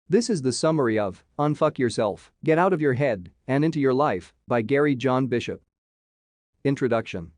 This is the summary of Unfuck Yourself, Get Out of Your Head and Into Your Life by Gary John Bishop. Introduction.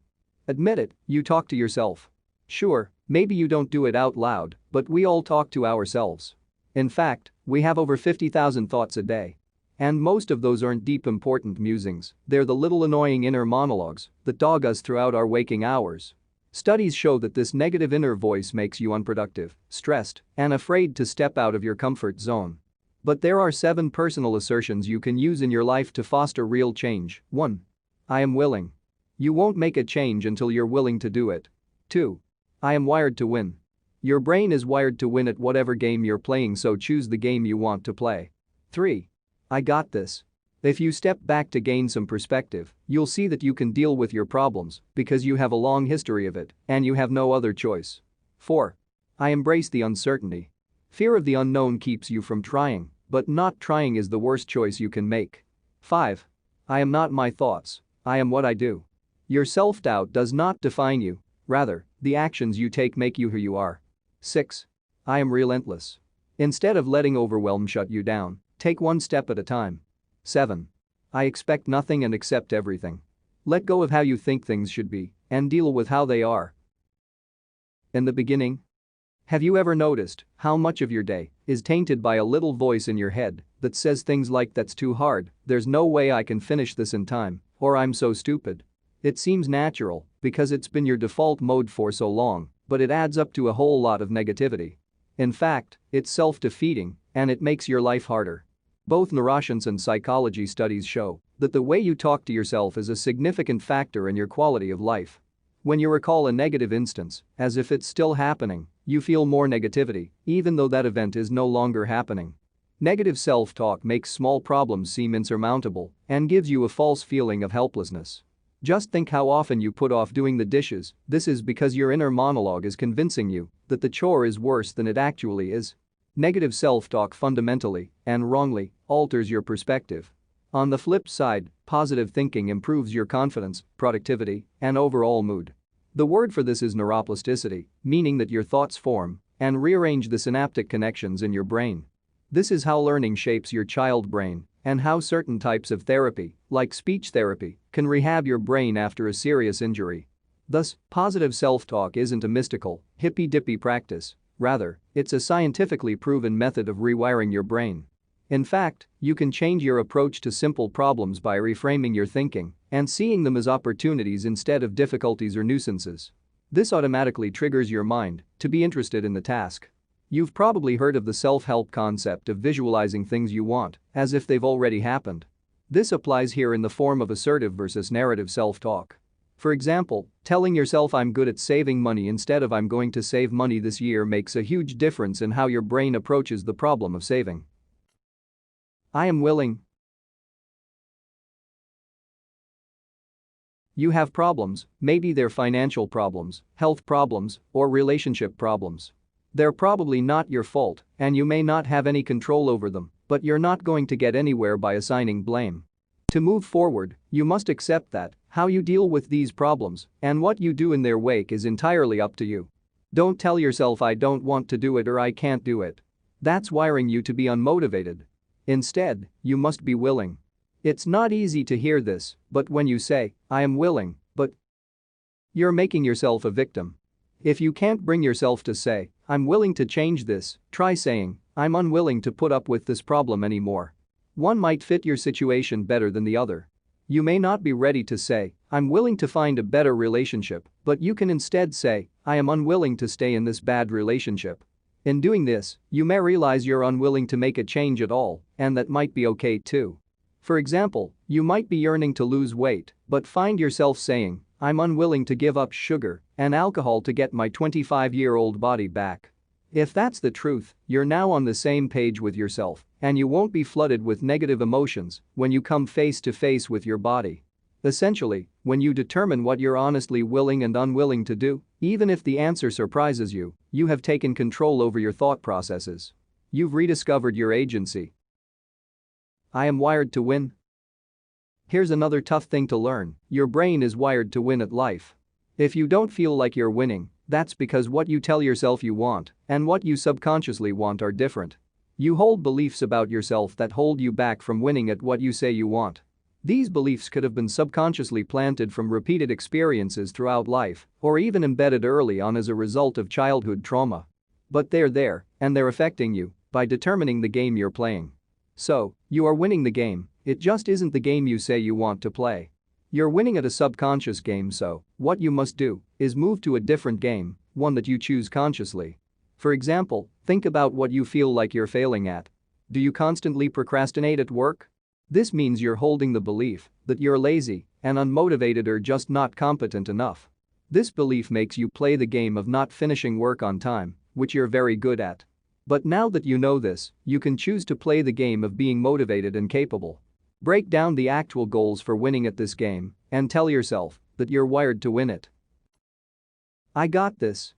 Admit it, you talk to yourself. Sure, maybe you don't do it out loud, but we all talk to ourselves. In fact, we have over 50,000 thoughts a day. And most of those aren't deep important musings, they're the little annoying inner monologues that dog us throughout our waking hours. Studies show that this negative inner voice makes you unproductive, stressed, and afraid to step out of your comfort zone. But there are 7 personal assertions you can use in your life to foster real change. 1. I am willing. You won't make a change until you're willing to do it. 2. I am wired to win. Your brain is wired to win at whatever game you're playing, so choose the game you want to play. 3. I got this. If you step back to gain some perspective, you'll see that you can deal with your problems because you have a long history of it and you have no other choice. 4. I embrace the uncertainty. Fear of the unknown keeps you from trying, but not trying is the worst choice you can make. 5. I am not my thoughts, I am what I do. Your self-doubt does not define you, rather, the actions you take make you who you are. 6. I am relentless. Instead of letting overwhelm shut you down, take one step at a time. 7. I expect nothing and accept everything. Let go of how you think things should be and deal with how they are. In the beginning, have you ever noticed how much of your day is tainted by a little voice in your head that says things like, "That's too hard, there's no way I can finish this in time," or "I'm so stupid"? It seems natural because it's been your default mode for so long, but it adds up to a whole lot of negativity. In fact, it's self-defeating and it makes your life harder. Both neuroscience and psychology studies show that the way you talk to yourself is a significant factor in your quality of life. When you recall a negative instance, as if it's still happening, you feel more negativity, even though that event is no longer happening. Negative self-talk makes small problems seem insurmountable and gives you a false feeling of helplessness. Just think how often you put off doing the dishes. This is because your inner monologue is convincing you that the chore is worse than it actually is. Negative self-talk fundamentally, and wrongly, alters your perspective. On the flip side, positive thinking improves your confidence, productivity, and overall mood. The word for this is neuroplasticity, meaning that your thoughts form and rearrange the synaptic connections in your brain. This is how learning shapes your child brain and how certain types of therapy, like speech therapy, can rehab your brain after a serious injury. Thus, positive self-talk isn't a mystical, hippy-dippy practice. Rather, it's a scientifically proven method of rewiring your brain. In fact, you can change your approach to simple problems by reframing your thinking and seeing them as opportunities instead of difficulties or nuisances. This automatically triggers your mind to be interested in the task. You've probably heard of the self-help concept of visualizing things you want as if they've already happened. This applies here in the form of assertive versus narrative self-talk. For example, telling yourself "I'm good at saving money" instead of "I'm going to save money this year" makes a huge difference in how your brain approaches the problem of saving. I am willing. You have problems, maybe they're financial problems, health problems, or relationship problems. They're probably not your fault, and you may not have any control over them, but you're not going to get anywhere by assigning blame. To move forward, you must accept that how you deal with these problems and what you do in their wake is entirely up to you. Don't tell yourself "I don't want to do it" or "I can't do it." That's wiring you to be unmotivated. Instead, you must be willing. It's not easy to hear this, but when you say, "I am willing, but," you're making yourself a victim. If you can't bring yourself to say, "I'm willing to change this," try saying, "I'm unwilling to put up with this problem anymore." One might fit your situation better than the other. You may not be ready to say, "I'm willing to find a better relationship," but you can instead say, "I am unwilling to stay in this bad relationship." In doing this, you may realize you're unwilling to make a change at all, and that might be okay too. For example, you might be yearning to lose weight, but find yourself saying, "I'm unwilling to give up sugar and alcohol to get my 25-year-old body back." If that's the truth, you're now on the same page with yourself, and you won't be flooded with negative emotions when you come face to face with your body. Essentially, when you determine what you're honestly willing and unwilling to do, even if the answer surprises you, you have taken control over your thought processes. You've rediscovered your agency. I am wired to win. Here's another tough thing to learn: your brain is wired to win at life. If you don't feel like you're winning, that's because what you tell yourself you want and what you subconsciously want are different. You hold beliefs about yourself that hold you back from winning at what you say you want. These beliefs could have been subconsciously planted from repeated experiences throughout life or even embedded early on as a result of childhood trauma. But they're there, and they're affecting you by determining the game you're playing. So, you are winning the game, it just isn't the game you say you want to play. You're winning at a subconscious game, so what you must do is move to a different game, one that you choose consciously. For example, think about what you feel like you're failing at. Do you constantly procrastinate at work? This means you're holding the belief that you're lazy and unmotivated or just not competent enough. This belief makes you play the game of not finishing work on time, which you're very good at. But now that you know this, you can choose to play the game of being motivated and capable. Break down the actual goals for winning at this game and tell yourself that you're wired to win it. I got this.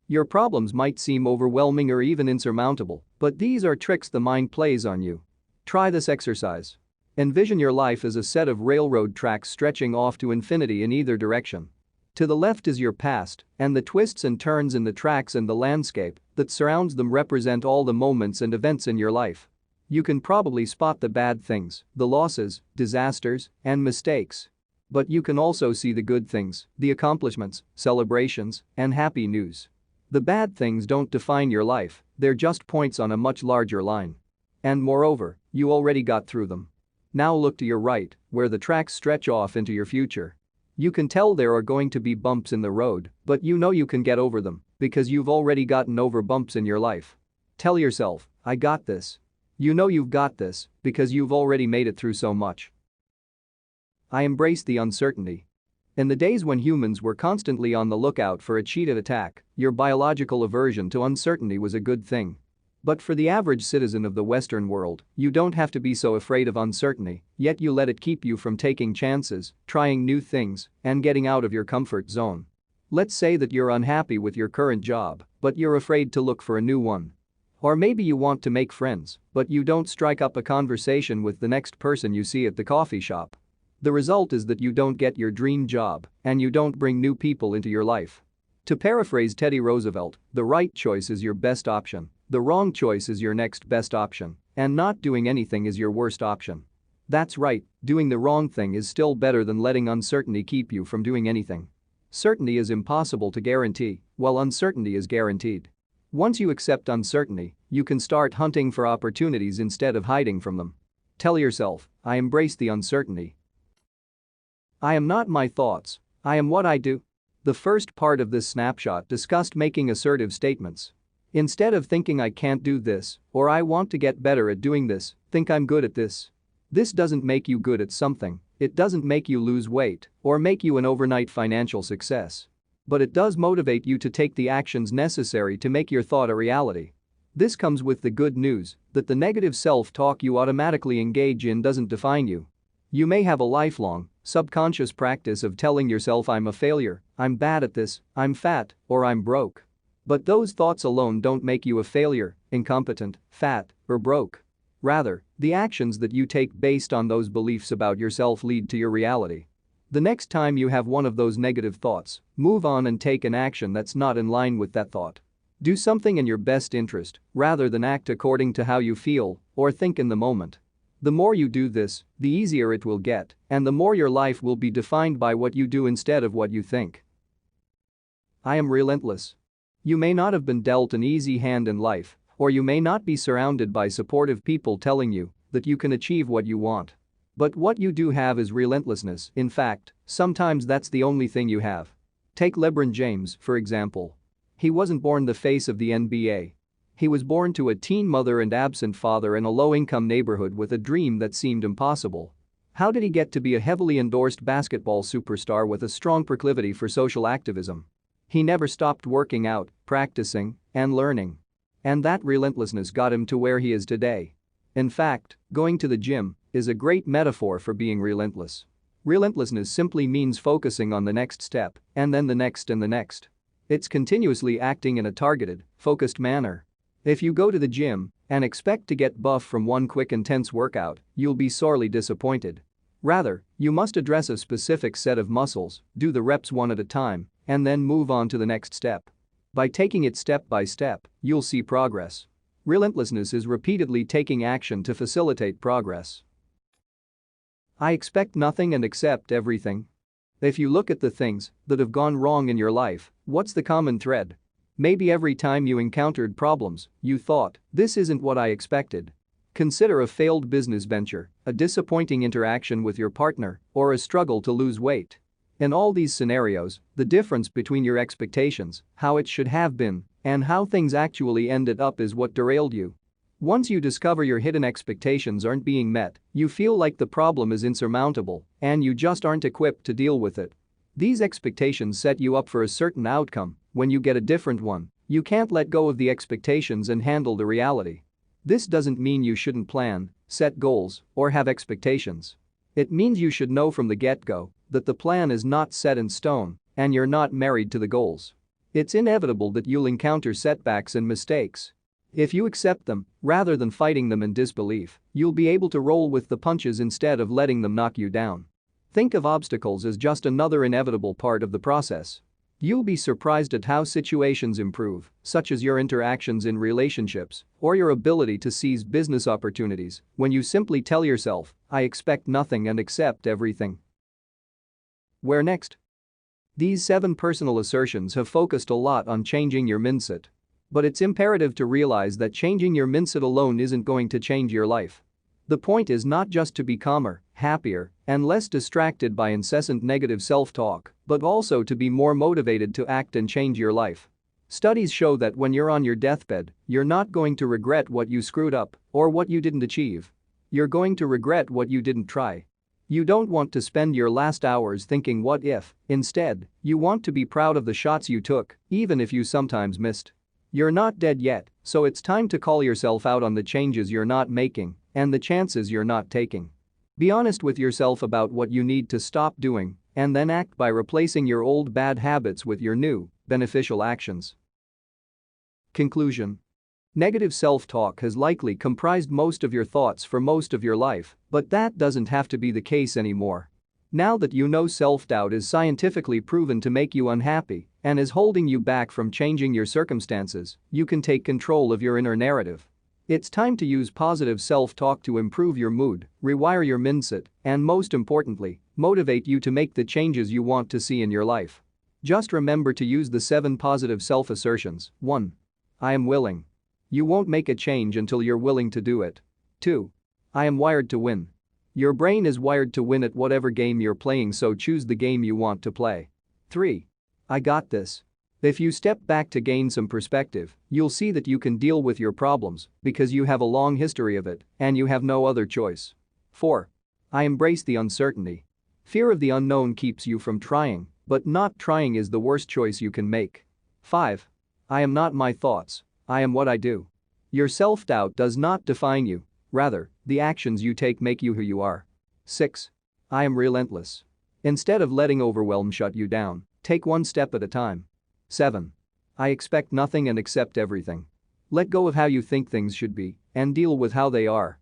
Your problems might seem overwhelming or even insurmountable, but these are tricks the mind plays on you. Try this exercise. Envision your life as a set of railroad tracks stretching off to infinity in either direction. To the left is your past, and the twists and turns in the tracks and the landscape that surrounds them represent all the moments and events in your life. You can probably spot the bad things, the losses, disasters, and mistakes. But you can also see the good things, the accomplishments, celebrations, and happy news. The bad things don't define your life, they're just points on a much larger line. And moreover, you already got through them. Now look to your right, where the tracks stretch off into your future. You can tell there are going to be bumps in the road, but you know you can get over them because you've already gotten over bumps in your life. Tell yourself, I got this. You know you've got this because you've already made it through so much. I embrace the uncertainty. In the days when humans were constantly on the lookout for a cheetah attack, your biological aversion to uncertainty was a good thing. But for the average citizen of the Western world, you don't have to be so afraid of uncertainty, yet you let it keep you from taking chances, trying new things, and getting out of your comfort zone. Let's say that you're unhappy with your current job, but you're afraid to look for a new one. Or maybe you want to make friends, but you don't strike up a conversation with the next person you see at the coffee shop. The result is that you don't get your dream job, and you don't bring new people into your life. To paraphrase Teddy Roosevelt, the right choice is your best option, the wrong choice is your next best option, and not doing anything is your worst option. That's right, doing the wrong thing is still better than letting uncertainty keep you from doing anything. Certainty is impossible to guarantee, while uncertainty is guaranteed. Once you accept uncertainty, you can start hunting for opportunities instead of hiding from them. Tell yourself, I embrace the uncertainty. I am not my thoughts, I am what I do. The first part of this snapshot discussed making assertive statements. Instead of thinking I can't do this or I want to get better at doing this, think I'm good at this. This doesn't make you good at something, it doesn't make you lose weight or make you an overnight financial success. But it does motivate you to take the actions necessary to make your thought a reality. This comes with the good news that the negative self-talk you automatically engage in doesn't define you. You may have a lifelong, subconscious practice of telling yourself I'm a failure, I'm bad at this, I'm fat, or I'm broke. But those thoughts alone don't make you a failure, incompetent, fat, or broke. Rather, the actions that you take based on those beliefs about yourself lead to your reality. The next time you have one of those negative thoughts, move on and take an action that's not in line with that thought. Do something in your best interest rather than act according to how you feel or think in the moment. The more you do this, the easier it will get, and the more your life will be defined by what you do instead of what you think. I am relentless. You may not have been dealt an easy hand in life, or you may not be surrounded by supportive people telling you that you can achieve what you want. But what you do have is relentlessness. In fact, sometimes that's the only thing you have. Take LeBron James, for example. He wasn't born the face of the NBA. He was born to a teen mother and absent father in a low-income neighborhood with a dream that seemed impossible. How did he get to be a heavily endorsed basketball superstar with a strong proclivity for social activism? He never stopped working out, practicing, and learning. And that relentlessness got him to where he is today. In fact, going to the gym is a great metaphor for being relentless. Relentlessness simply means focusing on the next step, and then the next and the next. It's continuously acting in a targeted, focused manner. If you go to the gym and expect to get buff from one quick intense workout, you'll be sorely disappointed. Rather, you must address a specific set of muscles, do the reps one at a time, and then move on to the next step. By taking it step by step, you'll see progress. Relentlessness is repeatedly taking action to facilitate progress. I expect nothing and accept everything. If you look at the things that have gone wrong in your life, what's the common thread? Maybe every time you encountered problems, you thought, this isn't what I expected. Consider a failed business venture, a disappointing interaction with your partner, or a struggle to lose weight. In all these scenarios, the difference between your expectations, how it should have been, and how things actually ended up is what derailed you. Once you discover your hidden expectations aren't being met, you feel like the problem is insurmountable and you just aren't equipped to deal with it. These expectations set you up for a certain outcome. When you get a different one, you can't let go of the expectations and handle the reality. This doesn't mean you shouldn't plan, set goals, or have expectations. It means you should know from the get-go that the plan is not set in stone and you're not married to the goals. It's inevitable that you'll encounter setbacks and mistakes. If you accept them, rather than fighting them in disbelief, you'll be able to roll with the punches instead of letting them knock you down. Think of obstacles as just another inevitable part of the process. You'll be surprised at how situations improve, such as your interactions in relationships or your ability to seize business opportunities, when you simply tell yourself, I expect nothing and accept everything. Where next? These 7 personal assertions have focused a lot on changing your mindset. But it's imperative to realize that changing your mindset alone isn't going to change your life. The point is not just to be calmer, happier, and less distracted by incessant negative self-talk, but also to be more motivated to act and change your life. Studies show that when you're on your deathbed, you're not going to regret what you screwed up or what you didn't achieve. You're going to regret what you didn't try. You don't want to spend your last hours thinking what if. Instead, you want to be proud of the shots you took, even if you sometimes missed. You're not dead yet, so it's time to call yourself out on the changes you're not making and the chances you're not taking. Be honest with yourself about what you need to stop doing and then act by replacing your old bad habits with your new, beneficial actions. Conclusion. Negative self-talk has likely comprised most of your thoughts for most of your life, but that doesn't have to be the case anymore. Now that you know self-doubt is scientifically proven to make you unhappy and is holding you back from changing your circumstances, you can take control of your inner narrative. It's time to use positive self-talk to improve your mood, rewire your mindset, and most importantly, motivate you to make the changes you want to see in your life. Just remember to use the 7 positive self-assertions. 1. I am willing. You won't make a change until you're willing to do it. 2. I am wired to win. Your brain is wired to win at whatever game you're playing, so choose the game you want to play. 3. I got this. If you step back to gain some perspective, you'll see that you can deal with your problems because you have a long history of it and you have no other choice. 4. I embrace the uncertainty. Fear of the unknown keeps you from trying, but not trying is the worst choice you can make. 5. I am not my thoughts, I am what I do. Your self-doubt does not define you. Rather, the actions you take make you who you are. 6. I am relentless. Instead of letting overwhelm shut you down, take one step at a time. 7. I expect nothing and accept everything. Let go of how you think things should be and deal with how they are.